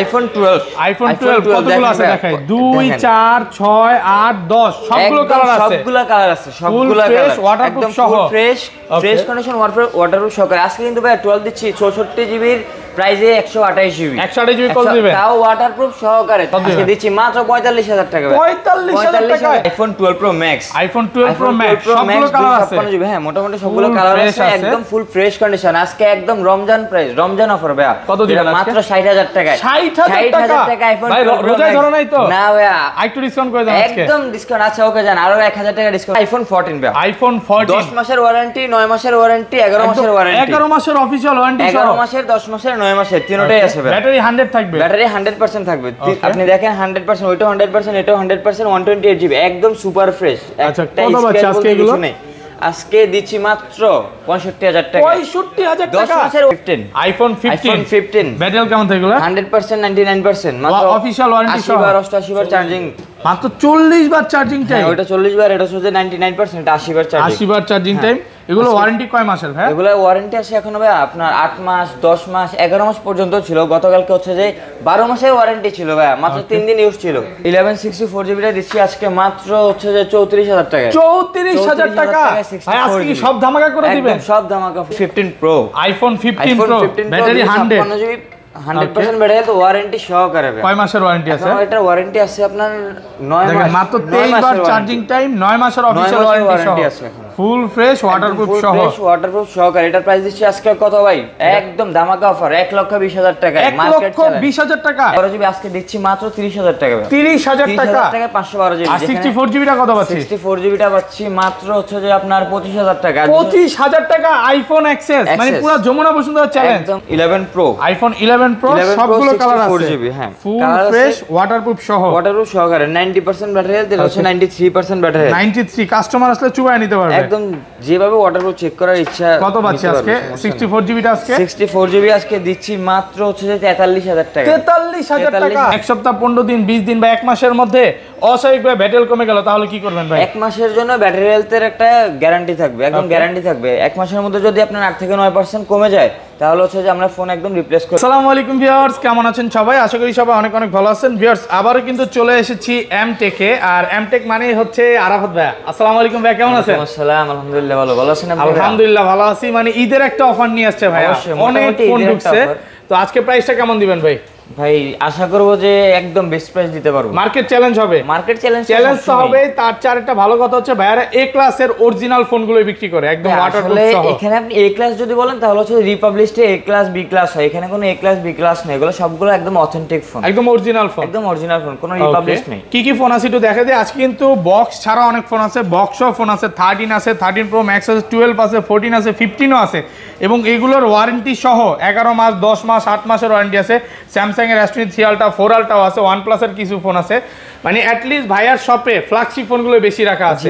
IPhone 12 কতগুলো আছে দেখাই 2 4 6 8 10 সবগুলো কালার আছে সবগুলো কালার একদম ফ্রেশ কন্ডিশন ওয়াটারপ্রুফ সহকারে আজকে কিন্তু ভাই 12 দিচ্ছি 64 জিবি প্রাইসে 128 জিবি কত দিবেন তাও ওয়াটারপ্রুফ সহকারে আজকে দিচ্ছি মাত্র 45000 টাকা 45000 টাকা আইফোন 12 প্রো ম্যাক্স সবগুলো কালার আছে হ্যাঁ মোটামুটি সবগুলো কালার আছে একদম ফুল ফ্রেশ কন্ডিশন আজকে একদম রমজান প্রাইস রমজান অফার ভাই কত দিবেন মাত্র 60000 টাকা 60000 টাকা আইফোন ভাই রোজায় ধরো নাই তো না ভাই একটু ডিসকাউন্ট করে দেন আজকে একদম ডিসকাউন্ট আছে ওকে জান আরো 1000 টাকা ডিসকাউন্ট আইফোন 14 ভাই আইফোন 14 10 মাসের ওয়ারেন্টি 9 মাসের ওয়ারেন্টি 11 মাসের ওয়ারেন্টি 11 মাসের অফিশিয়াল ওয়ারেন্টি 11 মাসের 10 মাসের 9 মাসের তিনটাই আছে ভাই ব্যাটারি 100 থাকবে ব্যাটারি 100% থাকবে আপনি দেখেন 100% ওইটা 100% এটাও 100% 128 জিবি একদম সুপার ফ্রেশ আচ্ছা কত বাচ্চা আজকে এগুলো আজকে দিচ্ছি মাত্র 65000 টাকা 65000 টাকা 10 মাসের 15 আইফোন 15 ব্যাটারি কেমন থাকে এগুলো 100% 99% মাত্র অফিশিয়াল ওয়ারেন্টি 80 বার 88 বার চার্জিং মাত্র 40 বার চার্জিং টাইম ওটা 40 বার এটা হচ্ছে 99% 80 বার চার্জিং 80 বার চার্জিং টাইম এগুলো ওয়ারেন্টি কয় মাসের ভাই এগুলো ওয়ারেন্টি আছে এখন ভাই আপনার 8 মাস 10 মাস 11 মাস পর্যন্ত ছিল গতকালকে হচ্ছে যে 12 মাসের ওয়ারেন্টি ছিল ভাই মাত্র 3 দিন ইউজ ছিল 1164 জিবি টা দিচ্ছি আজকে মাত্র হচ্ছে যে 34000 টাকা 34000 টাকা ভাই আজকে কি সব ধামাকা করে দিবেন একদম সব ধামাকা 15 pro iPhone 15 pro battery 100 GB 100% battery তো ওয়ারেন্টি সহকারে কয় মাসের ওয়ারেন্টি আছে এটার ওয়ারেন্টি আছে আপনার 9 মাস মাত্র 23 বার চার্জিং টাইম 9 মাসের অফিশিয়াল ওয়ারেন্টি আছে ফুল ফ্রেশ ওয়াটারপ্রুফ সহ ওয়াটারপ্রুফ সহকারে এটার প্রাইস দিচ্ছি আজকে কত ভাই একদম ধামাকা অফার 1,20,000 টাকা মার্কেট 1,20,000 টাকা 12 জিবি আজকে দিচ্ছি মাত্র 30000 টাকা 30000 টাকা 512 জিবি আর 64 জিবিটা কত পাচ্ছি 64 জিবিটা পাচ্ছি মাত্র হচ্ছে যে আপনার 25000 টাকা 25000 টাকা আইফোন এক্সএস মানে পুরো যমুনা বসুন্ধরা চ্যালেঞ্জ একদম 11 প্রো আইফোন 11 প্রো সবগুলো কালার আছে 4 জিবি হ্যাঁ ফুল ফ্রেশ ওয়াটারপ্রুফ সহকারে 90% ব্যাটারি হেলথ হচ্ছে 93% ব্যাটারি 93 কাস্টমার আসলে চুবায় নিতে পারবে একদম যেভাবে ওয়াটারপ্রুফ চেক করার ইচ্ছা কত পাচ্ছি আজকে 64 জিবিটা আজকে 64 জিবি আজকে দিচ্ছি মাত্র হচ্ছে যে 43000 টাকা 43000 টাকা এক সপ্তাহ 15 দিন 20 দিন বা এক মাসের মধ্যে অস্বাভাবিকভাবে ব্যাটারি কমে গেল তাহলে কি করবেন ভাই এক মাসের জন্য ব্যাটারি হেলথের একটা গ্যারান্টি থাকবে একদম গ্যারান্টি থাকবে এক মাসের মধ্যে যদি আপনার 8 থেকে 9% কমে যায় তাহলে হচ্ছে যে আমরা ফোন একদম রিপ্লেস করব আসসালামু আলাইকুম ভিউয়ার্স কেমন আছেন সবাই আশা করি সবাই অনেক অনেক ভালো আছেন ভিউয়ার্স আবারো কিন্তু চলে এসেছি এমটেকে আর এমটেক মানে হচ্ছে আরাফাত ভাই আসসালামু আলাইকুম ভাই কেমন আছেন আসসালামু আলহামদুলিল্লাহ ভালো আছেন আপনি আলহামদুলিল্লাহ ভালো আছি মানে ঈদের একটা অফার নিয়ে আসছে ভাই অনেক ফোন ঢুকছে তো আজকে প্রাইসটা কেমন দিবেন ভাই ভাই আশা করব যে একদম বেস্ট প্রাইস দিতে পারবো মার্কেট চ্যালেঞ্জ হবে মার্কেট চ্যালেঞ্জ তো হবে তার চার একটা ভালো কথা হচ্ছে ভাইরা এ ক্লাসের অরিজিনাল ফোনগুলো বিক্রি করে একদম ওয়াটারপ্রুফ সহ এখানে আপনি এ ক্লাস যদি বলেন তাহলে হচ্ছে রিপাবলিশে এ ক্লাস বি ক্লাস হয় এখানে কোনো এ ক্লাস বি ক্লাস নেই এগুলো সবগুলো একদম অথেন্টিক ফোন একদম অরিজিনাল ফোন কোনো রিপাবলিশ নেই কি ফোন আছে একটু দেখা যায় আজকে কিন্তু বক্স ছাড়া অনেক ফোন আছে বক্সও ফোন আছে 13 আছে 13 প্রো ম্যাক্স আছে 12 আছে 14 আছে 15ও আছে এবং এগুলোর ওয়ারেন্টি সহ 11 মাস 10 মাস 8 মাসের ওয়ারেন্টি আছে স্যামসাং এর S23 আলট্রা 4 আলট্রাও আছে OnePlus এর কিছু ফোন আছে মানে অ্যাট লিস্ট ভাইয়ার শপে ফ্ল্যাগশিপ ফোনগুলো বেশি রাখা আছে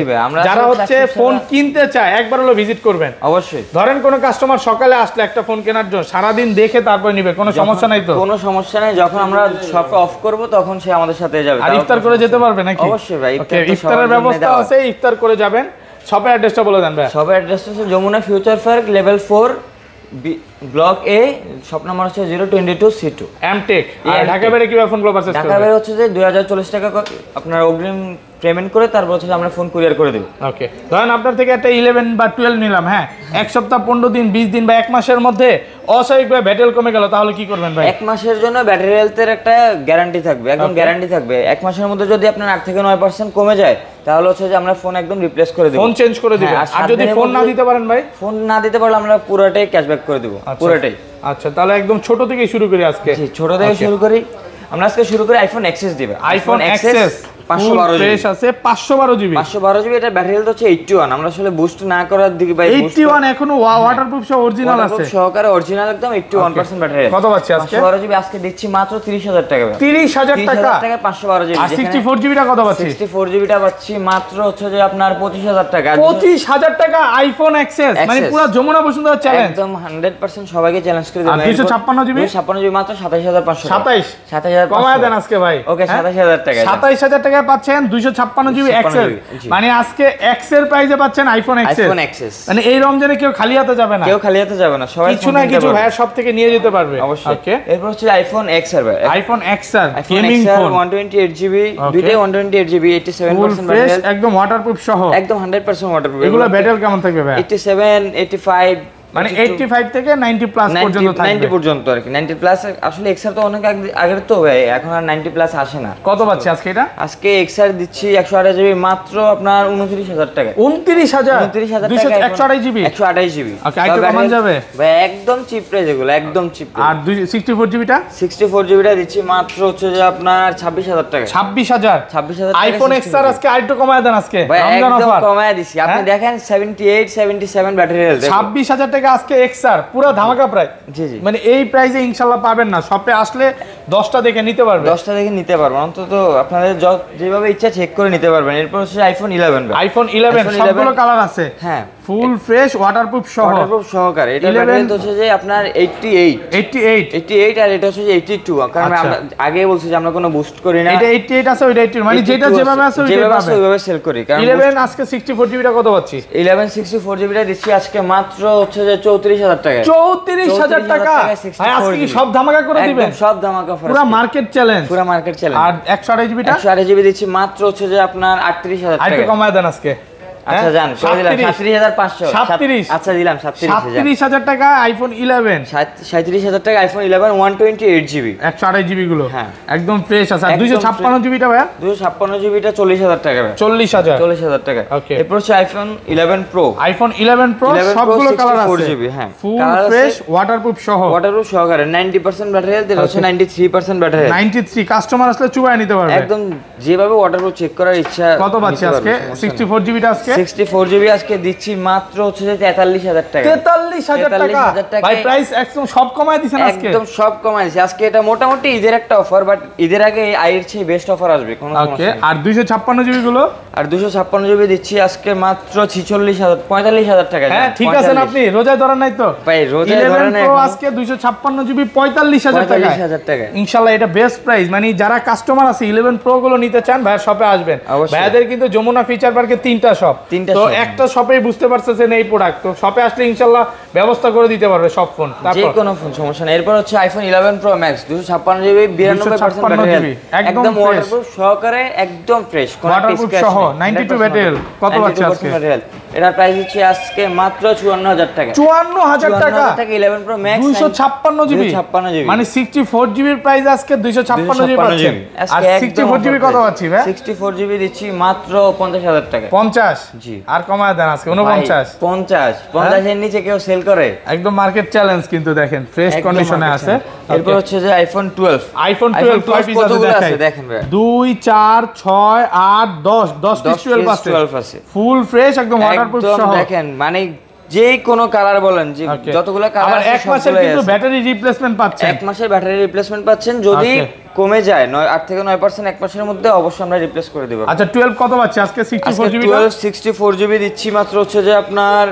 যারা হচ্ছে ফোন কিনতে চায় একবার হলো ভিজিট করবেন অবশ্যই ধরেন কোন কাস্টমার সকালে আসলে একটা ফোন কেনার জন্য সারা দিন দেখে তারপর নেবে কোনো সমস্যা নাই তো কোনো সমস্যা নাই যখন আমরা শপ অফ করব তখন সে আমাদের সাথে যাবে আর ইফতার করে যেতে পারবে নাকি অবশ্যই ভাই ইফতারের ব্যবস্থা আছে ইফতার করে যাবেন শপের অ্যাড্রেসটা বলে দেন ভাই শপের অ্যাড্রেসটা হচ্ছে Jamuna future park level 4 block A shop number হচ্ছে 022C2 এমটেক আর ঢাকা বাইরে কিভাবে ফোনগুলো পারচেজ করবেন ঢাকা বাইরে হচ্ছে যে 2040 টাকা আপনার অগ্রিম পেমেন্ট করে তারপর হচ্ছে আমরা ফোন কুরিয়ার করে দেব ওকে ধরেন আপনার থেকে একটা 11 বা 12 নিলাম হ্যাঁ এক সপ্তাহ 15 দিন 20 দিন বা এক মাসের মধ্যে অস্বাভাবিকভাবে ব্যাটারি কমে গেল তাহলে কি করবেন ভাই এক মাসের জন্য ব্যাটারি হেলথের একটা গ্যারান্টি থাকবে একদম গ্যারান্টি থাকবে এক মাসের মধ্যে যদি আপনার 8 থেকে 9% কমে যায় তাহলে হচ্ছে যে আমরা ফোন একদম রিপ্লেস করে দেব ফোন চেঞ্জ করে দিবেন আর যদি ফোন না দিতে পারেন ভাই ফোন না দিতে পারলে আমরা পুরোটাই ক্যাশব্যাক করে দেব পুরোটাই আচ্ছা তাহলে একদম ছোট থেকে শুরু করি আজকে ছোট থেকে শুরু করি আমরা আজকে শুরু করি আইফোন এক্সএস দিবে আইফোন এক্সএস 512 ফ্রেশ আছে 512 জিবি এটা ব্যাটারি হেলথ হচ্ছে 81 আমরা আসলে বুস্ট না করার দিকে ভাই 81 এখনো ওয়াটারপ্রুফ সহ অরিজিনাল আছে সহকারে অরিজিনাল একদম 81% ব্যাটারি কত পাচ্ছি আজকে 512 জিবি আজকে দিচ্ছি মাত্র 30000 টাকা 30000 টাকা 512 জিবি আর 64 জিবিটা কত পাচ্ছি 64 জিবিটা পাচ্ছি মাত্র হচ্ছে যে আপনার 25000 টাকা 25000 টাকা আইফোন এক্সএস মানে পুরো যমুনা বসুন্ধরা চ্যালেঞ্জ একদম 100% সবাইকে চ্যালেঞ্জ করে দেব আর 256 জিবি মাত্র 27500 27500 কমায় দেন আজকে ভাই ওকে 27000 টাকা 27000 টাকা টাকায় পাচ্ছেন 256 জিবি এক্সেস, মানে আজকে এক্স এর প্রাইসে পাচ্ছেন আইফোন এক্সেস। মানে এই রমজানে কেউ খালি হাতে যাবে না, কেউ খালি হাতে যাবে না, সবাই কিছু না কিছু ভাইয়া সব থেকে নিয়ে যেতে পারবে। অবশ্যই। এরপর হচ্ছে আইফোন এক্সআর ভাই, iPhone XR gaming phone 128 GB, দুইটাই 128 জিবি, 87% ফ্রেশ, একদম ওয়াটারপ্রুফ সহ, একদম 100% ওয়াটারপ্রুফ। এগুলো ব্যাটারি কেমন থাকবে ভাই? 87, 85, মানে 85 থেকে 90 প্লাস পর্যন্ত থাকবে, 90 পর্যন্ত আর কি। 90 প্লাস আসলে এক্সআর তো অনেক আগের তো ভাই, এখন আর 90 প্লাস আসে না। কত পাচ্ছি আজকে এটা? আজকে এক্সআর দিচ্ছি 128 জিবি মাত্র আপনার 29000 টাকা। 29000 টাকা 128 জিবি, 128 জিবি। ওকে, আইটো কমান যাবে ভাই, একদম চিপ প্রাইস এগুলো, একদম চিপ। আর 64 জিবিটা? 64 জিবিটা দিচ্ছি মাত্র হচ্ছে যে আপনার 26000 টাকা। 26000 আইফোন এক্সআর আজকে আইটো কমায় দেন আজকে, রমজান অফার কমায় দিছি। আপনি দেখেন 78 77 ব্যাটারি হেলথ, 26000 টাকা আজকে এক্সআর, পুরো ধামাকা প্রাইস। জি জি, মানে এই প্রাইসে ইনশাআল্লাহ পাবেন না, শপে আসলে 10টা দেখে নিতে পারবেন, 10টা দেখে নিতে পারবেন, অন্তত আপনাদের যেভাবে ইচ্ছা চেক করে নিতে পারবেন। এরপর হচ্ছে আইফোন 11 ভাই, আইফোন 11 সবগুলো কালার আছে, হ্যাঁ, ফুল ফ্রেশ ওয়াটারপ্রুফ সহ, ওয়াটারপ্রুফ সহকারে। এটা ভেরিয়েন্ট হচ্ছে যে আপনার 88 আর এটা হচ্ছে যে 82, কারণ আমরা আগে বলছি যে আমরা কোনো বুস্ট করি না। এটা 88 আছে, ওইটা 82, মানে যেটা যেভাবে আছে ওইভাবে সেল করি। কারণ 11 আজকে 64 জিবিটা কত পাচ্ছি? 11 64 জিবিটা দিচ্ছি আজকে মাত্র হচ্ছে যে 34000 টাকা। 34000 টাকা ভাই, আজকে কি সব ধামাকা করে দিবেন? একদম সব ধামাকা অফার, পুরো মার্কেট চ্যালেঞ্জ, পুরো মার্কেট চ্যালেঞ্জ। আর 128 জিবিটা? 128 জিবি দিচ্ছি মাত্র হচ্ছে যে আপনার 38000 টাকা। আইটো কমায় দেন আজকে। আচ্ছা জান, করে দিলাম 37500। 37, আচ্ছা দিলাম 37000 টাকা আইফোন 11, 37000 টাকা আইফোন 11 128 জিবি, 128 জিবি গুলো, হ্যাঁ একদম ফ্রেশ আছে। আর 256 জিবিটা ভাই? 256 জিবিটা 40000 টাকা ভাই, 40000 টাকা। ওকে, এরপর হচ্ছে আইফোন 11 প্রো, আইফোন 11 প্রো সবগুলো কালার আছে, 4 জিবি, হ্যাঁ, ফুল ফ্রেশ ওয়াটারপ্রুফ সহ, ওয়াটারপ্রুফ সহকারে, 90% ব্যাটারি হেলথ, এটা হচ্ছে 93% ব্যাটারি হেলথ। 93 কাস্টমার আসলে চুবায় নিতে পারবে, একদম যেভাবে ওয়াটারপ্রুফ চেক করার ইচ্ছা। কত পাচ্ছি আজকে? 64 জিবিটা আজকে? 64 জিবি আজকে দিচ্ছি মাত্র হচ্ছে যে 43000 টাকা। 43000 টাকা ভাই, প্রাইস একদম সব কমায় দিছেন আজকে, একদম সব কমায় দিছি আজকে। এটা মোটামুটি ঈদের একটা অফার, বাট ঈদের আগে এর চেয়ে বেস্ট অফার আসবে, কোনো সমস্যা নেই। আর 256 জিবি গুলো? আর 256 জিবি দিচ্ছি আজকে মাত্র 45000 টাকা। হ্যাঁ ঠিক আছেন আপনি, রোজায় ধরেন নাই তো ভাই? রোজায় ধরেন নাই। আজকে 256 জিবি 45000 টাকা ইনশাআল্লাহ, এটা বেস্ট প্রাইস। মানে যারা কাস্টমার আছে 11 প্রো গুলো নিতে চান ভাইয়ের শপে আসবেন। ভাইয়াদের কিন্তু যমুনা ফিচার পার্কে 3টা শপ, তো একটা শপেই বুঝতে পারছেন এই প্রোডাক্ট, তো শপে আসলে ইনশাআল্লাহ ব্যবস্থা করে দিতে পারবে সব ফোন, যে কোনো ফোন, সমস্যা নেই। এরপর হচ্ছে iPhone 11 pro max 256 GB 92% battery, একদম ওয়াটারপ্রুফ সহকারে, একদম ফ্রেশ, কোনো ওয়াটারপ্রুফ সহ, 92 ব্যাটারি। কত পাচ্ছি আজকে? এটার প্রাইস হচ্ছে আজকে মাত্র 54000 টাকা। 54000 টাকা 11 প্রো ম্যাক্স 256 জিবি, মানে 64 জিবির প্রাইস আজকে 256 জিবি পাচ্ছেন। আর 64 জিবি কত পাচ্ছি ভাই? 64 জিবি দিচ্ছি মাত্র 50000 টাকা। 50? জি, আর কমায় দেন আজকে 49। 50 এর নিচে কেউ সেল করে? একদম মার্কেট চ্যালেঞ্জ, কিন্তু দেখেন ফ্রেশ কন্ডিশনে আছে। এরপর হচ্ছে যে আইফোন 12, আইফোন 12 কয় পিস আছে দেখেন ভাই? 2 4 6 8 10 পিস 12 আছে, ফুল ফ্রেশ একদম ওয়াটারপ্রুফ সহ। দেখেন মানে যে কোনো কালার বলেন, যে যতগুলো কালার আছে, এক মাসের কিন্তু ব্যাটারি রিপ্লেসমেন্ট পাচ্ছেন, এক মাসের ব্যাটারি রিপ্লেসমেন্ট পাচ্ছেন। যদি কমে যায় 8 থেকে 9% এক মাসের মধ্যে, অবশ্যই আমরা রিপ্লেস করে দেব। আচ্ছা 12 কত পাচ্ছি আজকে? 64 জিবি 64 জিবি দিচ্ছি মাত্র হচ্ছে যে আপনার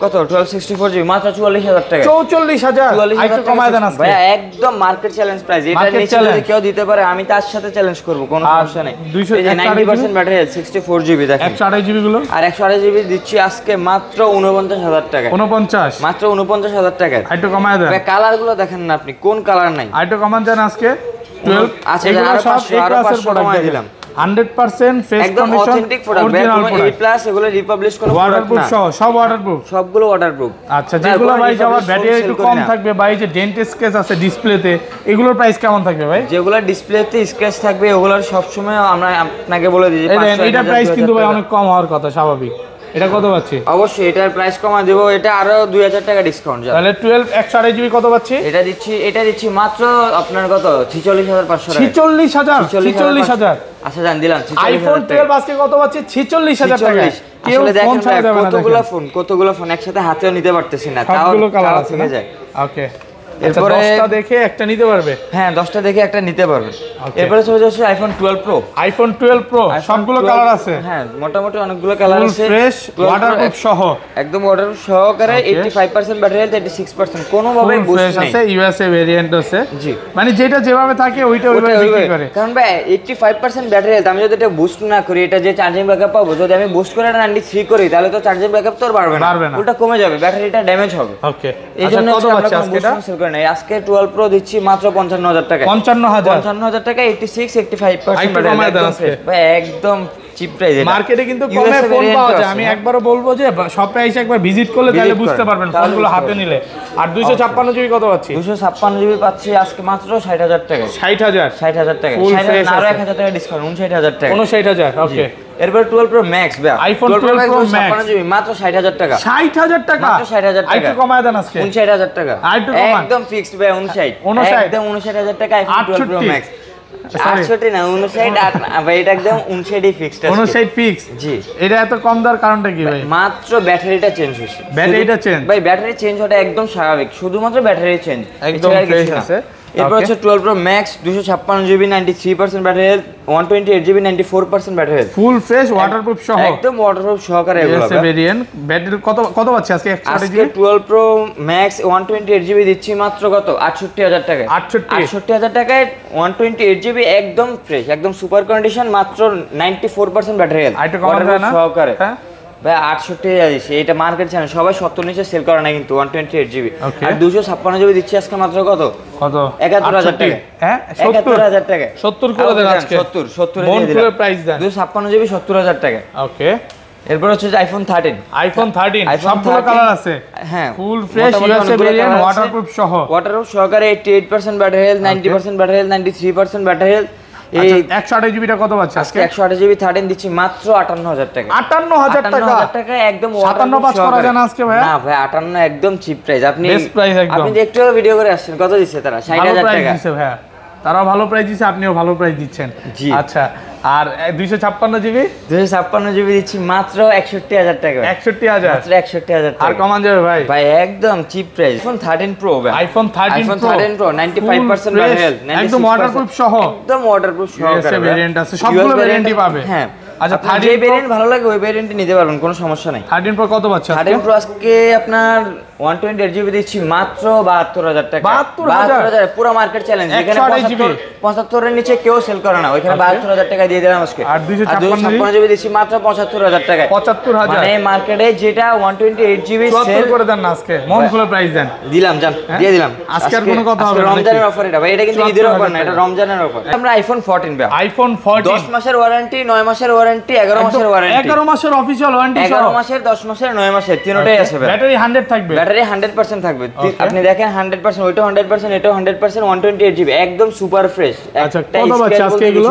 কত? 12 64 জিবি মাত্র 44000 টাকা। 44000 আইটো কমায় দেন আজকে ভাই, একদম মার্কেট চ্যালেঞ্জ প্রাইস। এটা নিচে যদি কেউ দিতে পারে আমি তার সাথে চ্যালেঞ্জ করব, কোনো সমস্যা নেই। 90% ব্যাটারি হেলথ, 64 জিবি দেখেন। 128 জিবি গুলো? আর 128 জিবি দিচ্ছি আজকে মাত্র 49000 টাকা। 49 মাত্র 49000 টাকা। আইটো কমায় দেন। ভাই কালার গুলো দেখেন না আপনি, কোন কালার নাই? আইটো কমান দেন আজকে 12। আচ্ছা আরো 500 কমায় দিলাম। 100% ফ্রেশ একদম অথেন্টিক প্রোডাক্ট, কোনো এ প্লাস এগুলো রিপাবলিশ কোনো প্রোডাক্ট না, সব ওয়াটারপ্রুফ, সবগুলো ওয়াটারপ্রুফ। আচ্ছা যেগুলো ভাই যাওয়ার ব্যাটারি একটু কম থাকবে ভাই, যে ডেন্ট স্কেচ আছে ডিসপ্লেতে, এগুলোর প্রাইস কেমন থাকবে ভাই? যেগুলো ডিসপ্লেতে স্কেচ থাকবে ওগুলোর সব সময় আমরা আপনাকে বলে দিই, এটা প্রাইস কিন্তু ভাই অনেক কম হওয়ার কথা, স্বাভাবিক। এটা কত পাচ্ছি? অবশ্যই এটার প্রাইস কমা দেব, এটা আরো 2000 টাকা ডিসকাউন্ট যাবে। তাহলে 12 128 জিবি কত পাচ্ছি? এটা দিচ্ছি মাত্র আপনার কত? 46500 টাকা। 46000 আচ্ছা জান দিলাম। আইফোন 12 আজকে কত পাচ্ছি? 46000 টাকা। কেউ ফোন ছাড়া যাবে না, কতগুলো ফোন একসাথে হাতেও নিতে পারতেছি না, সবগুলো কালার আছে না? ওকে এরপরে 10টা দেখে একটা নিতে পারবে। হ্যাঁ 10টা দেখে একটা নিতে পারবে। এরপরে চলে যাচ্ছে আইফোন 12 প্রো। আইফোন 12 প্রো সবগুলো কালার আছে। হ্যাঁ মোটামুটি অনেকগুলো কালার আছে। ফ্রেশ ওয়াটারপ্রুফ সহ একদম ওয়াটারপ্রুফ সহকারে 85% ব্যাটারি হেলথ 86% কোনো ভাবে বুস্ট নেই আছে। ইউএসএ ভেরিয়েন্ট আছে। জি মানে যেটা যেভাবে থাকে ওইটা ওইভাবে বিক্রি করে। কারণ ভাই 85% ব্যাটারি হেলথ আমি যদি এটা বুস্ট না করি, এটা যে চার্জিং ব্যাকআপ পাবো, যদি আমি বুস্ট করে 93 করি তাহলে তো চার্জিং ব্যাকআপ তো আর বাড়বে না, ওটা কমে যাবে, ব্যাটারিটা ড্যামেজ হবে। ওকে এই জন্য আমরা আজকে এটা সেল করে নাই। আজকে 12 প্রো দিচ্ছি মাত্র 55000 টাকা। 55000 টাকা 85% ব্যাটারি ভাই একদম চিপ প্রাইসে। মার্কেটে কিন্তু কমে ফোন পাওয়া যায়। আমি একবারও বলবো যে শপে এসে একবার ভিজিট করলে তাহলে বুঝতে পারবেন ফোনগুলো হাতে নিলে। আর 256 জিবি কত পাচ্ছি? 256 জিবি পাচ্ছি আজকে মাত্র 60000 টাকা। 60000 টাকা। 60 আরো 1000 টাকা ডিসকাউন্ট 59000 টাকা। 59000 ওকে। এরপর 12 প্রো ম্যাক্স ভাই আইফোন 12 প্রো ম্যাক্স 56 জিবি মাত্র 60000 টাকা। 60000 টাকা মাত্র 60000 টাকা। আইটু কমায় দেন আজকে 59000 টাকা। আইটু কমান একদম ফিক্সড ভাই 59 একদম 59000 টাকা আইফোন 12 প্রো ম্যাক্স। 68 না 59 ভাই এটা একদম 59 ফিক্সড আছে। 59 ফিক্স। জি এটা এত কম দেওয়ার কারণটা কি ভাই? মাত্র ব্যাটারিটা চেঞ্জ হয়েছে। ব্যাটারিটা চেঞ্জ ভাই ব্যাটারি চেঞ্জ হওয়াটা একদম স্বাভাবিক, শুধুমাত্র ব্যাটারি চেঞ্জ একদম ফ্রেশ আছে। এরপর হচ্ছে 12 pro max 256 GB 93% battery health 128 GB 94% battery health full fresh waterproof সহ একদম ওয়াটারপ্রুফ সহকারে এগুলো আছে ভেরিয়েন্ট। ব্যাটারি কত পাচ্ছি আজকে? আজকে 12 প্রো ম্যাক্স 128 জিবি দিচ্ছি মাত্র কত 68000 টাকায়। 68000 টাকায় 128 জিবি একদম ফ্রেশ একদম সুপার কন্ডিশন মাত্র 94% ব্যাটারি হেলথ ওয়াটারপ্রুফ সহকারে। হ্যাঁ ভাই 68000 দিচ্ছে, এটা মার্কেট চ্যানেল সবাই 70 নিচে সেল করে না কিন্তু 128 জিবি। আর 256 জিবি দিচ্ছি আজকে মাত্র কত 71000 টাকা। হ্যাঁ 71000 টাকা 70 করে দেন আজকে। 70 এ দিয়ে দিলাম প্রাইস দেন 256 জিবি 70000 টাকা। ওকে। এরপর হচ্ছে আইফোন 13 সবগুলো কালার আছে। হ্যাঁ full fresh USA variant waterproof সহ সহকারে 88% battery health 90% battery health 93% battery health. এই 128 জিবিটা কত পাচ্ছি আজকে? 128 জিবি 13 দিচ্ছি মাত্র 58000 টাকা। 58000 টাকা একদম 57 পাঁচ করা যায় না আজকে ভাই? না ভাই 58 একদম চিপ প্রাইস। আপনি বেস্ট প্রাইস একদম। আপনি একটু ভিডিও করে আসছেন কত দিচ্ছে তারা? 60000 টাকা দিছে ভাই। তারাও ভালো প্রাইস দিচ্ছে, আপনিও ভালো প্রাইস দিচ্ছেন। আচ্ছা আর 256 জিবি দিচ্ছি মাত্র 61000 টাকা। 61000 মাত্র 61000 টাকা। আর কমান যাবে ভাই? ভাই একদম চিপ প্রাইস। আইফোন 13 প্রো ভাই আইফোন 13 প্রো 95% ব্যাটারি হেলথ একদম ওয়াটারপ্রুফ সহ একদম ওয়াটারপ্রুফ সহকারে ভেরিয়েন্ট আছে, সবগুলো ভেরিয়েন্টই পাবে। হ্যাঁ আচ্ছা 13 ভেরিয়েন্ট ভালো লাগে ওই ভেরিয়েন্টই নিতে পারবেন, কোনো সমস্যা নাই। 13 প্রো কত পাচ্ছেন? 13 প্রো আজকে আপনার 128 জিবি দিচ্ছি মাত্র 72000 টাকা। 72000 পুরো মার্কেট চ্যালেঞ্জ, এখানে 75 এর নিচে কেউ সেল করে না, ওইখানে 72000 টাকা দিয়ে দিলাম আজকে। আর 256 জিবি দিচ্ছি মাত্র 75000 টাকা। 75000 মানে মার্কেটে যেটা 128 জিবি সেল করে দেন না আজকে, মন খুলে প্রাইস দেন। দিলাম জান দিয়ে দিলাম। আজকে আর কোনো কথা হবে না, রমজানের অফার এটা ভাই, এটা কিন্তু ঈদের অফার না, এটা রমজানের অফার। আমরা আইফোন 14 ভাই, আইফোন 14 10 মাসের ওয়ারেন্টি, 9 মাসের ওয়ারেন্টি, 11 মাসের ওয়ারেন্টি, 11 মাসের অফিশিয়াল ওয়ারেন্টি, 11 মাসের, 10 মাসের, 9 মাসের তিনটাই আছে ভাই। ব্যাটারি 100 থাকবে, ব্যাটারি 100% থাকবে। আপনি দেখেন 100%, ওইটা 100%, এটাও 100%, 128 জিবি একদম সুপার ফ্রেশ। আচ্ছা কত বাচ্চা আজকে এগুলো?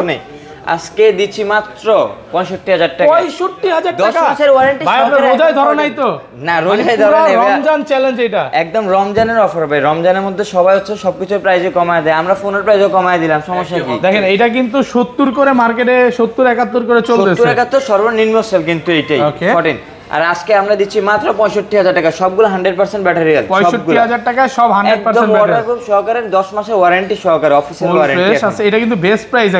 আজকে দিচ্ছি মাত্র 65000 টাকা। 65000 টাকা 10 মাসের ওয়ারেন্টি। ভাই আপনি রোজায় ধরো নাই তো? না রোজায় ধরো নাই, রমজান চ্যালেঞ্জ এটা একদম রমজানের অফার ভাই। রমজানের মধ্যে সবাই হচ্ছে সবকিছুর প্রাইসে কমায় দেয়, আমরা ফোনের প্রাইসও কমায় দিলাম, সমস্যা কি? দেখেন এটা কিন্তু 70 করে মার্কেটে 70 71 করে চলতেছে। 70 71 সর্বনিম্ন সেল কিন্তু এইটাই 14। আর আজকে আমরা দিচ্ছি মাত্র 65000 টাকা, সবগুলো 100% ব্যাটারি হেলথ। 65000 টাকা সব 100% ওয়াটারপ্রুফ সহকারে, 10 মাসের ওয়ারেন্টি সহকারে, অফিশিয়াল ওয়ারেন্টি আছে। এটা কিন্তু বেস্ট প্রাইস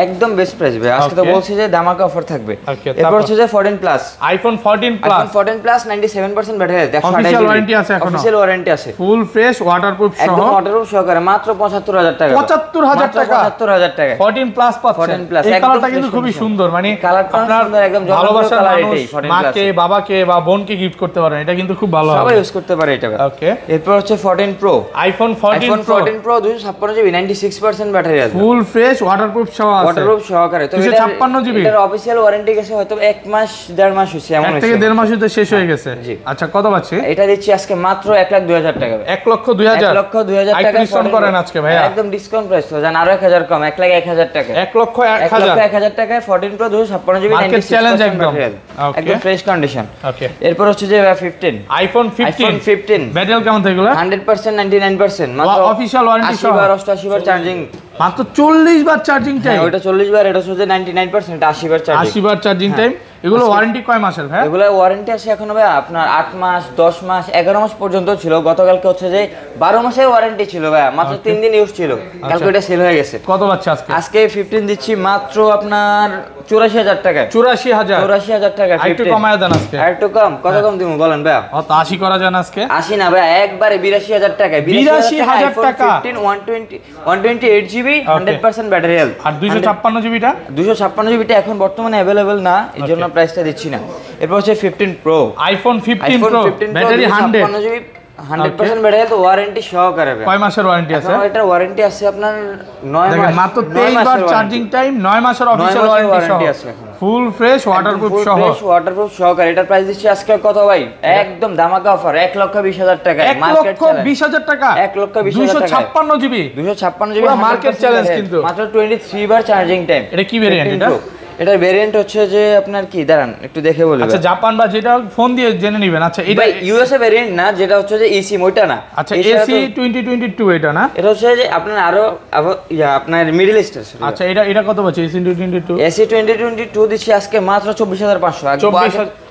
একদম বেস্ট প্রাইস ভাই। আজকে তো বলছি যে ধামাকা অফার থাকবে। এরপর হচ্ছে যে 14 plus, iPhone 14 plus 97% battery health, official warranty আছে, এখনো অফিশিয়াল ওয়ারেন্টি আছে, ফুল ফ্রেশ ওয়াটারপ্রুফ সহ, একদম ওয়াটারপ্রুফ সহকারে মাত্র 75000 টাকা। 75000 টাকা, 75000 টাকা 14 প্লাস পাচ্ছেন। 14 প্লাস এই কালারটা কিন্তু খুবই সুন্দর, মানে কালারটা সুন্দর, একদম ভালোবাসার কালার মানুষ, এটাই 14 প্লাস, মাকে বাবাকে বা বোনকে গিফট করতে পারেন, এটা কিন্তু খুব ভালো হবে, সবাই ইউজ করতে পারে এটা। ওকে। এরপর হচ্ছে 14 pro, iPhone 14 pro 256 GB 96% battery আছে, ফুল ফ্রেশ ওয়াটারপ্রুফ সহ আছে, ওয়াটারপ্রুফ সহকারে। তো 256 জিবি এটার অফিশিয়াল ওয়ারেন্টি গেছে হয়তো 1 মাস 1.5 মাস হইছে, এমন হইছে, 1 থেকে 1.5 মাস হইতে শেষ হয়ে গেছে। আচ্ছা কত পাচ্ছি? এটা দিচ্ছি আজকে মাত্র 1,02,000 টাকা। 1,02,000 1,02,000 টাকা ডিসকাউন্ট করেন আজকে ভাইয়া, একদম ডিসকাউন্ট প্রাইস তো জান, আরো 1000 কম, 1,01,000 টাকা। 1,01,000 টাকায় 14 প্রো 256 জিবি 96% ব্যাটারি, একদম ফ্রেশ কন্ডিশন। ওকে। এরপর হচ্ছে যে 15 আইফোন 15 ব্যাটারি কেমন থাকলো? 100% 99%, মাত্র অফিশিয়াল ওয়ারেন্টি সহ, 80 বার 88 বার চার্জিং, মাত্র 40 বার চার্জিং টাইম। ওটা 40 বার, এটা হচ্ছে 99%, 80 বার চার্জিং, 80 বার চার্জিং টাইম। এগুলো ওয়ারেন্টি কয় মাসের ভাই? এগুলো ওয়ারেন্টি আছে এখন ভাই আপনার 8 মাস 10 মাস 11 মাস পর্যন্ত ছিল। গতকালকে হচ্ছে যে 12 মাসের ওয়ারেন্টি ছিল ভাই, মাত্র 3 দিন ইউজ ছিল, কালকে এটা সেল হয়ে গেছে। কত পাচ্ছে আজকে? আজকে 15 দিচ্ছি মাত্র আপনার 84,000 টাকা। 84,000 টাকা। একটু কমায় দেন আজকে। একটু কম, কত কম দিমু বলেন ভাই? অত 80 করা যায় না আজকে? 80 না ভাই, একবারে 82,000 টাকা। 82,000 টাকা 15 128 জিবি 100% ব্যাটারি হেলথ। আর 256 জিবিটা? 256 জিবিটা এখন বর্তমানে अवेलेबल না, এর জন্য প্রাইসটা দিচ্ছি না। এরপর হচ্ছে 15 pro, iPhone 15 pro, battery 100 GB 100% battery health, warranty সহকারে। কয় মাসের ওয়ারেন্টি আছে? এটার ওয়ারেন্টি আছে আপনার 9 মাস, মাত্র 23 বার চার্জিং টাইম, 9 মাসের অফিশিয়াল ওয়ারেন্টি আছে। ফুল ফ্রেশ ওয়াটারপ্রুফ সহ, ওয়াটারপ্রুফ সহকারে। এটার প্রাইস দিচ্ছি আজকে কত ভাই? একদম ধামাকা অফার, 1,20,000 টাকা। মার্কেট 1,20,000 টাকা, 1,20,000 টাকা, 256 জিবি, 256 জিবি মার্কেট চ্যালেঞ্জ কিন্তু। মাত্র 23 বার চার্জিং টাইম। এটা কি ভেরিয়েন্ট? এটা এটার ভেরিয়েন্ট হচ্ছে যে আপনার কি, দাঁড়ান একটু দেখে বলি। আচ্ছা জাপান বা যেটা ফোন দিয়ে জেনে নেবেন। আচ্ছা এটা ইউএসএ ভেরিয়েন্ট না, যেটা হচ্ছে যে ইসিম ওইটা না। আচ্ছা এসি 2022 এটা না, এটা হচ্ছে যে আপনার আরো আপনার মিডল ইস্ট আছে। আচ্ছা এটা কত পাচ্ছে? এসি 2022 দিচ্ছি আজকে মাত্র 24,500।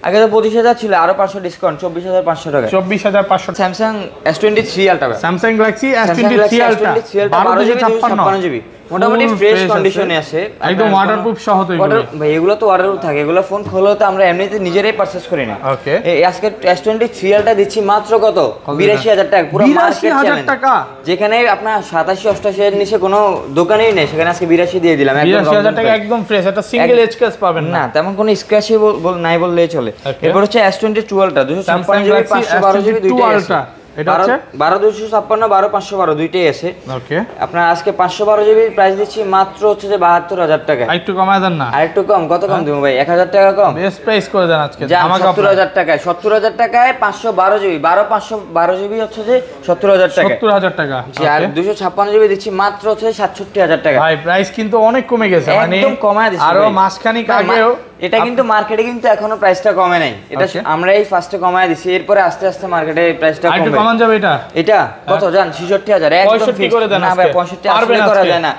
আগে তো 25,000 ছিল, আরো 500 ডিসকাউন্ট, 24,500 টাকা। 24,500। Samsung S23 ultra, Samsung Galaxy S23 ultra 12 GB মোটামুটি ফ্রেশ কন্ডিশনে আছে, একদম ওয়াটারপ্রুফ সহ। তো ভাই এগুলো তো ওয়াটারপ্রুফ থাকে, এগুলো ফোন খোলো তো আমরা এমনিতে নিজেরাই পারচেজ করি না। ওকে, আজকে S23 আলটা দিচ্ছি মাত্র কত? 82,000 টাকা, পুরো মার্কেট চ্যালেঞ্জ টাকা। যেখানে আপনার 87-88 এর নিচে কোনো দোকানেই নেই, সেখানে আজকে 82 দিয়ে দিলাম। 82,000 টাকা একদম ফ্রেশ, এটা সিঙ্গেল এজ কেস পাবেন না, তেমন কোনো স্ক্র্যাচই নাই বললেই চলে। এরপর হচ্ছে S22 আলটা 256 জিবি 512 জিবি দুইটাই আছে। এটা হচ্ছে 12,256 12,512 দুইটাই আছে। ওকে, আপনার আজকে 512 জিবির প্রাইস দিচ্ছি মাত্র হচ্ছে যে 72,000 টাকা। একটু কমায় দেন না? আরেকটু কম, কত কম দেবো ভাই? 1,000 টাকা কম, বেস্ট প্রাইস করে দেন আজকে। 70,000 টাকায়, 70,000 টাকায় 512 জিবি 512 জিবি হচ্ছে যে 70,000 টাকা। 70,000 টাকা। আর 256 জিবি দিচ্ছি মাত্র হচ্ছে 67,000 টাকা। ভাই প্রাইস কিন্তু অনেক কমে গেছে, মানে একদম কমায় দিছি আরো মাসখানিক আগেও। এটা কিন্তু মার্কেটে কিন্তু এখনো প্রাইসটা কমে নাই, এটা আমরাই ফার্স্টে কমায় দিছি, এরপরে আস্তে আস্তে মার্কেটে প্রাইসটা কমবে। একটু কমান যাবে এটা কত জান? 66,000 একদম 65 করে দেন। না ভাই 65 আসলে করা যায় না,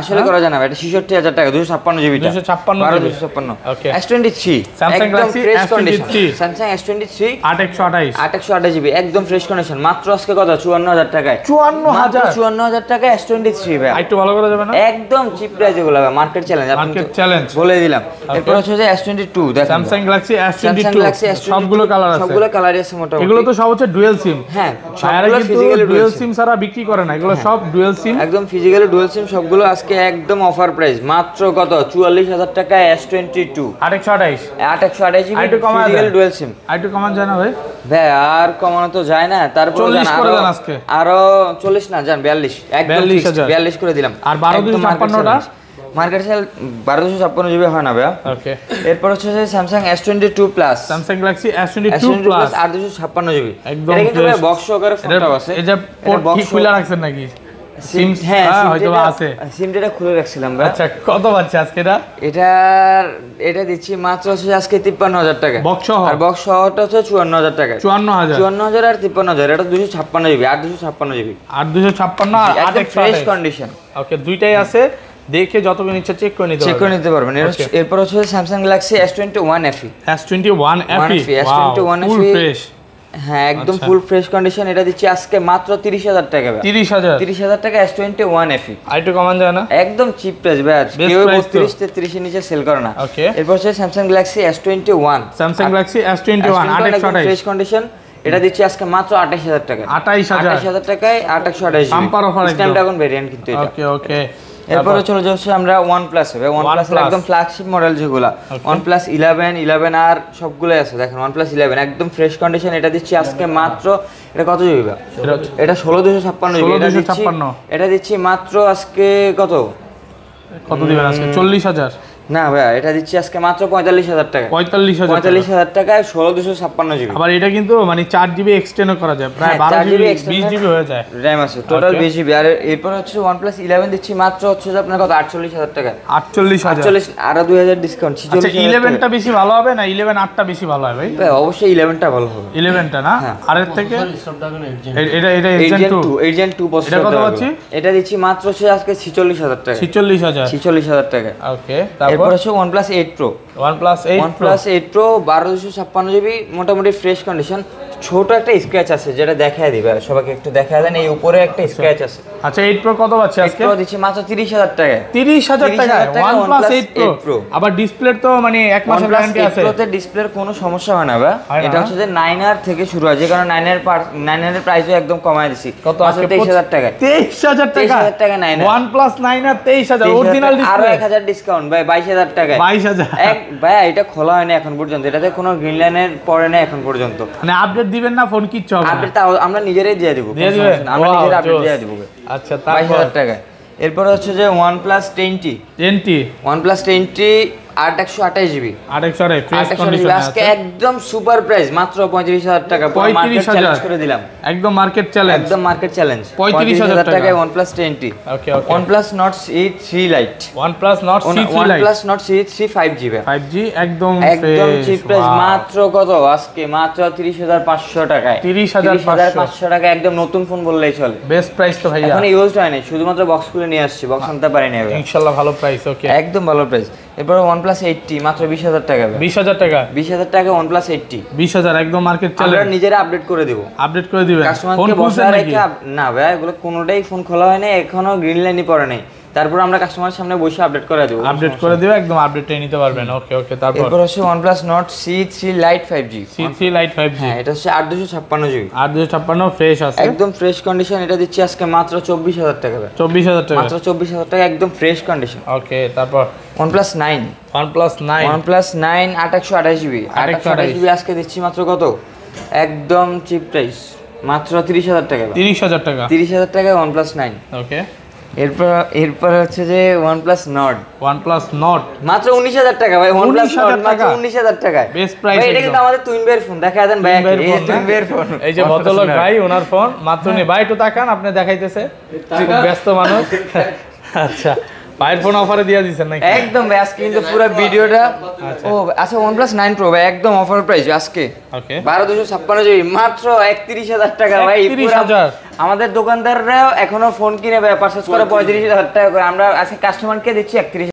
আসলে করা যায় না ভাই। এটা 66,000 টাকা, 256 জিবি, 256 ওকে। S23 Samsung Galaxy S23, Samsung S23 828 GB একদম ফ্রেশ কন্ডিশন, মাত্র আজকে কত? 54,000 টাকায়। 54,000 টাকা S23 ভাই, একটু ভালো করে যাবে না? একদম চিপ প্রাইস এগুলো ভাই, মার্কেট চ্যালেঞ্জ, মার্কেট চ্যালেঞ্জ বলে দিলাম। এরপর হচ্ছে যে S22 দেখেন, স্যামসাং গ্যালাক্সি S22 সবগুলো কালার আছে, সবগুলো কালারই আছে মোটামুটি। এগুলো তো সব হচ্ছে ডুয়াল সিম। হ্যাঁ, সবগুলো ফিজিক্যালি ডুয়াল সিম ছাড়া বিক্রি করে না, এগুলো সব ডুয়াল সিম, একদম ফিজিক্যালি ডুয়াল সিম সবগুলো। আজকে একদম অফার প্রাইস মাত্র কত? 44,000 টাকা S22 828 GB physical dual SIM. একটু কমান যায় না ভাই? ভাই আর কমানো তো যায় না, তারপর 40 করে দেন আজকে। আরো 40 না জান, 42 একদম 42 করে দিলাম। আর 12,256টা মার্কেট সেল 12,256 জিবি হয় না ভাই। ওকে, এরপর হচ্ছে যে Samsung S22 plus, Samsung Galaxy S22 plus 8,256 GB. একদম এটা কিন্তু ভাই বক্স সহকারে ফোনটা আছে। এই যে পোর্ট কি খুলে রাখছেন নাকি? সিম, হ্যাঁ হয়তো আছে, সিমটা খুলে রাখছিলাম ভাই। আচ্ছা কত পাচ্ছে আজকে এটা দিচ্ছি মাত্র হচ্ছে আজকে 53,000 টাকা বক্স সহ। আর বক্স সহটা হচ্ছে 54,000 টাকা। 54,000 আর 53,000, এটা 256 জিবি 8,256 জিবি 8,256 আর 8 ফ্রেশ কন্ডিশন। ওকে, দুইটাই আছে, দেখে যতক্ষণ ইচ্ছা চেক করে নিতে পারবেন। এরপর হচ্ছে Samsung Galaxy S21 FE S21 FE full fresh, হ্যাঁ একদম ফুল ফ্রেশ কন্ডিশন। এটা দিচ্ছি আজকে মাত্র 30,000 টাকা। 30,000 টাকা S21 FE। আইটু কমান যায় না? একদম চিপ প্রাইস ভাই, কেউ 32-33 এর নিচে সেল করে না। ওকে, এরপর হচ্ছে Samsung Galaxy S21 fresh condition. এটা দিচ্ছি আজকে মাত্র 28,000 টাকা। 28,000 টাকায় 828 GB bumper offer, Snapdragon variant কিন্তু এটা। ওকে, এরপরে চলে যাচ্ছে আমরা OnePlus এ। OnePlus এর একদম ফ্ল্যাগশিপ মডেল যেগুলো, OnePlus 11 আর সবগুলোই আছে। দেখেন OnePlus 11 একদম ফ্রেশ কন্ডিশন। এটা দিচ্ছি আজকে মাত্র, এটা কত জিবি? এটা 16,256 জিবি। এটা দিচ্ছি মাত্র আজকে কত দিবেন আজকে? 40,000 না ভাই, এটা দিচ্ছি আজকে মাত্র 45,000 টাকা। 45,000 টাকায় 16,256 জিবি। আবার এটা কিন্তু মানে 4 জিবি এক্সটেন্ডও করা যায়, প্রায় 12 জিবি 20 জিবি হয়ে যায় র‍্যাম আছে, টোটাল 20 জিবি। আর এরপর হচ্ছে OnePlus 11 দিচ্ছি মাত্র হচ্ছে যে আপনার কত 48,000 টাকা। 48,000 আর 2,000 ডিসকাউন্ট। 11টা বেশি ভালো হবে না 11 8টা বেশি ভালো হবে? ভাই অবশ্যই 11টা ভালো হবে। 11টা না, আর এর থেকে এটা Agent 2 এটা কত পাচ্ছি? এটা দিচ্ছি মাত্র হচ্ছে আজকে 46,000 টাকা। 46,000 টাকা। ওকে, এরপর হচ্ছে OnePlus 8 Pro। OnePlus 8 Pro 12256 GB, মোটামুটি ফ্রেশ কন্ডিশন। ছোট একটা স্ক্র্যাচ আছে যেটা দেখায় দিবে সবাইকে, একটু দেখায় দেন। এই উপরে একটা স্ক্র্যাচ আছে। আচ্ছা 8 Pro কত পাচ্ছে আজকে? 8 Pro দিচ্ছি মাত্র 30000 টাকায়। 30000 টাকায় OnePlus 8 Pro। আবার ডিসপ্লে তো মানে 1 মাসের গ্যারান্টি আছে। OnePlus 8 Pro তে ডিসপ্লের কোনো সমস্যা হয় না ভাই। এটা হচ্ছে যে 9R থেকে শুরু হয়, যে কারণে 9R এর প্রাইসও একদম কমায় দিছি। কত আজকে? 23000 টাকায়। 23000 টাকা। 23000 টাকা 9R। OnePlus 9R 23000 original display. আরো 1000 ডিসকাউন্ট ভাই, 22000 টাকায়। 22000 ভাই এটা খোলা হয়নি এখন পর্যন্ত, এটাতে কোনো গ্রিন লাইনের পরে না এখন পর্যন্ত। মানে আপডেট দিবেন না, ফোন কিচ্ছু হবে না? আপডেট আমরা নিজেরাই দিয়ে দেব, আমরা নিজেরাই আপডেট দিয়ে দেব। আচ্ছা তারপর 22000 টাকা। এরপর হচ্ছে যে OnePlus 10T। OnePlus 10T 8128 GB. 8128 fresh condition আছে। আজকে একদম সুপার প্রাইস, মাত্র 35000 টাকা। মার্কেট চ্যালেঞ্জ করে দিলাম, একদম মার্কেট চ্যালেঞ্জ। একদম মার্কেট চ্যালেঞ্জ। 35000 টাকায় OnePlus 10T। ওকে। OnePlus Nord C3 Lite। OnePlus Nord C3 Lite। OnePlus Nord C3 5G। 5G একদম চিপ প্রাইস, মাত্র কত আজকে? মাত্র 30500 টাকায়। 30500 টাকা, একদম নতুন ফোন বললেই চলে। বেস্ট প্রাইস তো ভাইয়া। এখন ইউজড হয় না, শুধুমাত্র বক্স খুলে নিয়ে আসছি, বক্স আনতে পারিনি এবার। ইনশাআল্লাহ ভালো প্রাইস। ওকে, একদম ভালো প্রাইস। এরপর OnePlus 8T মাত্র 20000 টাকা। 20000 টাকা। 20000 টাকা OnePlus 8T। 20000 একদম মার্কেট চ্যালেঞ্জ। আমরা নিজেরা আপডেট করে দেব। আপডেট করে দিবেন। কাস্টমারকে বসে রেখে না ভাই, এগুলো কোনোটাই ফোন খোলা হয় না, এখনো গ্রিন লাইনই পড়ে নাই। তারপর আমরা কাস্টমারের সামনে বসে আপডেট করে দেব। আপডেট করে দিও, একদম আপডেটটাই নিতে পারবেন। ওকে। তারপর এরপর হচ্ছে OnePlus Nord C3 Lite 5G। C3 Lite 5G। হ্যাঁ, এটা হচ্ছে 8256 জিবি। 8256 ফ্রেশ আছে, একদম ফ্রেশ কন্ডিশন। এটা দিচ্ছি আজকে মাত্র 24000 টাকা। 24000 টাকা। মাত্র 24000 টাকা, একদম ফ্রেশ কন্ডিশন। ওকে, তারপর OnePlus 9। OnePlus 9 8128 GB. 8128 জিবি আজকে দিচ্ছি মাত্র কত? একদম চিপ প্রাইস, মাত্র 30000 টাকা। 30000 টাকা। 30000 টাকায় OnePlus 9। ওকে। এরপর হচ্ছে যে OnePlus Nord। OnePlus Nord মাত্র 19000 টাকা ভাই। OnePlus Nord মাত্র 19000 টাকায়। Best price. ভাই এটা কিন্তু আমাদের তুইন ভাইয়ের ফোন, দেখা দেন ভাই। তুইন ভাইয়ের ফোন, এই যে ভদ্রলোক ভাই, ওনার ফোন মাত্র নেই ভাই। একটু তাকান, আপনি দেখাইতেছে, খুব ব্যস্ত মানুষ। আচ্ছা, ভাইয়ের ফোন অফারে দিয়ে দিবেন নাকি? একদম ভাই, আজকে কিন্তু পুরো ভিডিওটা। ও আচ্ছা, OnePlus 9 Pro ভাই একদম অফার প্রাইস আজকে। ওকে, 12256 জিবি মাত্র 31000 টাকা ভাই। 31000। আমাদের দোকানদাররা এখনো ফোন কিনে পারচেজ করে 35000 টাকা করে। আমরা আজকে কাস্টমারকে দিচ্ছি 31